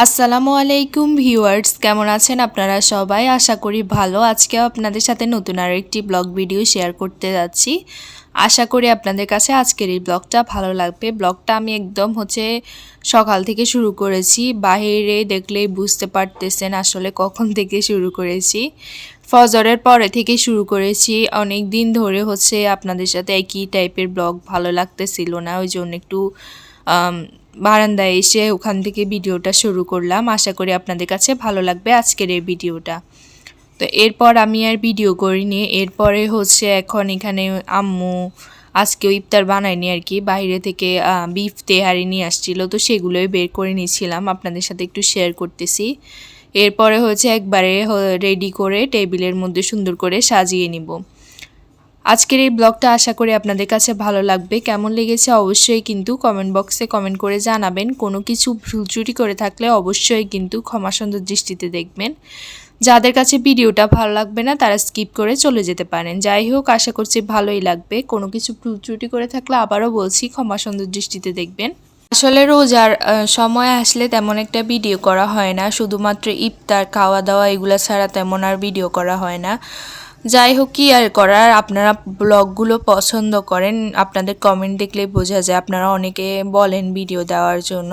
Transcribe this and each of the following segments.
আসসালামু আলাইকুম ভিউয়ার্স, কেমন আছেন আপনারা সবাই? আশা করি ভালো। আজকেও আপনাদের সাথে নতুন আর একটি ব্লগ ভিডিও শেয়ার করতে যাচ্ছি। আশা করি আপনাদের কাছে আজকের এই ব্লগটা ভালো লাগবে। ব্লগটা আমি একদম সকাল থেকে শুরু করেছি। বাইরে দেখলেই বুঝতে পারতেছেন আসলে কখন থেকে শুরু করেছি। ফজরের পরে থেকে শুরু করেছি। অনেক দিন ধরে আপনাদের সাথে একই টাইপের ব্লগ ভালো লাগতেছিল না, ওই জন্য একটু বারান্দায় এসে ওখান থেকে ভিডিওটা শুরু করলাম। আশা করি আপনাদের কাছে ভালো লাগবে আজকের এই ভিডিওটা। তো এরপর আমি আর ভিডিও করিনি। এরপরে এখন এখানে আম্মু আজকেও ইফতার বানায়নি আর কি, বাইরে থেকে বিফ তেহারি নিয়ে আসছিল, তো সেগুলোই বের করে নিয়েছিলাম, আপনাদের সাথে একটু শেয়ার করতেছি। এরপরে একবারে রেডি করে টেবিলের মধ্যে সুন্দর করে সাজিয়ে নিব। আজকের এই ব্লগটা আশা করি আপনাদের কাছে ভালো লাগবে। কেমন লেগেছে অবশ্যই কিন্তু কমেন্ট বক্সে কমেন্ট করে জানাবেন। কোনো কিছু ভুল ত্রুটি করে থাকলে অবশ্যই কিন্তু ক্ষমা সুন্দর দৃষ্টিতে দেখবেন। যাদের কাছে ভিডিওটা ভালো লাগবে না তারা স্কিপ করে চলে যেতে পারেন। যাই হোক, আশা করছি ভালোই লাগবে। কোনো কিছু ভুল ত্রুটি করে থাকলে আবারও বলছি ক্ষমা সুন্দর দৃষ্টিতে দেখবেন। আসলে রোজার সময় আসলে তেমন একটা ভিডিও করা হয় না, শুধুমাত্র ইফতার খাওয়া দাওয়া এগুলো ছাড়া তেমন আর ভিডিও করা হয় না। যাই হোক, কি আর করার, আপনারা ব্লগগুলো পছন্দ করেন, আপনাদের কমেন্ট দেখলেই বোঝা যায়। আপনারা অনেকে বলেন ভিডিও দেওয়ার জন্য,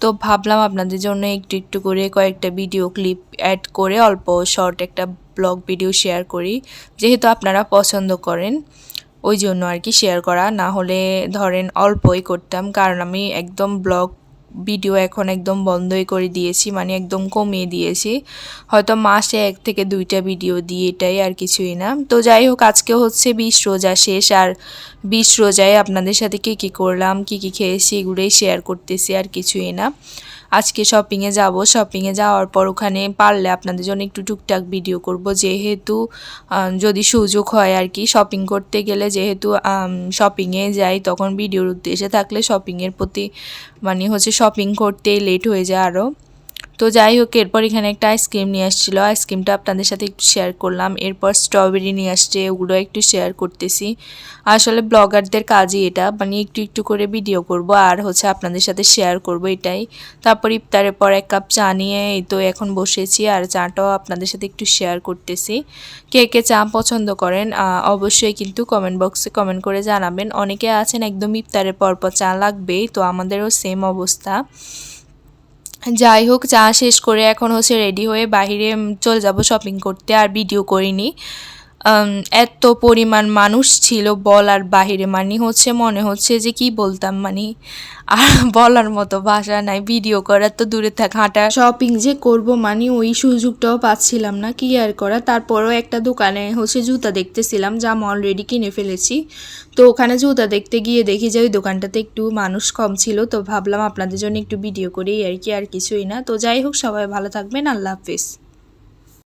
তো ভাবলাম আপনাদের জন্য একটু একটু করে কয়েকটা ভিডিও ক্লিপ অ্যাড করে অল্প শর্ট একটা ব্লগ ভিডিও শেয়ার করি, যেহেতু আপনারা পছন্দ করেন ওই জন্য আর কি শেয়ার করা। না হলে ধরেন অল্পই করতাম, কারণ আমি একদম ব্লগ ভিডিও এখন একদম বন্ধই করে দিয়েছি, মানে একদম কমিয়ে দিয়েছি। হয়তো মাসে 1 থেকে 2টা ভিডিও দিই, এটাই আর কিছুই না। তো যাই হোক, আজকে 20 রোজা শেষ, আর 20 রোজায় আপনাদের সাথে কী করলাম, কী খেয়েছি এগুলোই শেয়ার করতেছি, আর কিছুই না। আজকে শপিংয়ে যাব, শপিংয়ে যাওয়ার পর ওখানে পারলে আপনাদের জন্য একটু টুকটাক ভিডিও করব, যেহেতু যদি সুযোগ হয় আর কি। শপিং করতে গেলে যেহেতু শপিংয়ে যাই, তখন ভিডিওর উদ্দেশ্যে থাকলে শপিংয়ের প্রতি শপিং করতে লেট হয়ে যায় আরও। তো যাই হোক, এরপর এখানে একটা আইসক্রিম নিয়ে আসছিলো, আইসক্রিমটা আপনাদের সাথে একটু শেয়ার করলাম। এরপর স্ট্রবেরি নিয়ে আসছে, ওগুলো একটু শেয়ার করতেছি। আসলে ব্লগারদের কাজই এটা, মানে একটু একটু করে ভিডিও করব আর আপনাদের সাথে শেয়ার করব, এটাই। তারপর ইফতারের পর 1 কাপ চা নিয়ে এই তো এখন বসেছি, আর চাটাও আপনাদের সাথে একটু শেয়ার করতেছি। কে কে চা পছন্দ করেন অবশ্যই কিন্তু কমেন্ট বক্সে কমেন্ট করে জানাবেন। অনেকে আছেন একদম ইফতারের পর চা লাগবেই, তো আমাদেরও সেম অবস্থা। যাই হোক, চা শেষ করে এখন রেডি হয়ে বাহিরে চলে যাব শপিং করতে, আর ভিডিও করিনি। এত পরিমাণ মানুষ ছিল বলার বাহিরে, মানে মনে হচ্ছে যে কি বলতাম, মানে আর বলার মতো ভাষা নাই। ভিডিও করার তো দূরে থাক, হাঁটা শপিং যে করব মানে ওই সুযোগটাও পাচ্ছিলাম না, কি আর করা। তারপরও একটা দোকানে জুতা দেখতেছিলাম, যা আমি অলরেডি কিনে ফেলেছি। তো ওখানে জুতা দেখতে গিয়ে দেখি যে ওই দোকানটাতে একটু মানুষ কম ছিল, তো ভাবলাম আপনাদের জন্য একটু ভিডিও করি আর কি, আর কিছুই না। তো যাই হোক, সবাই ভালো থাকবেন, আল্লাহ হাফেজ।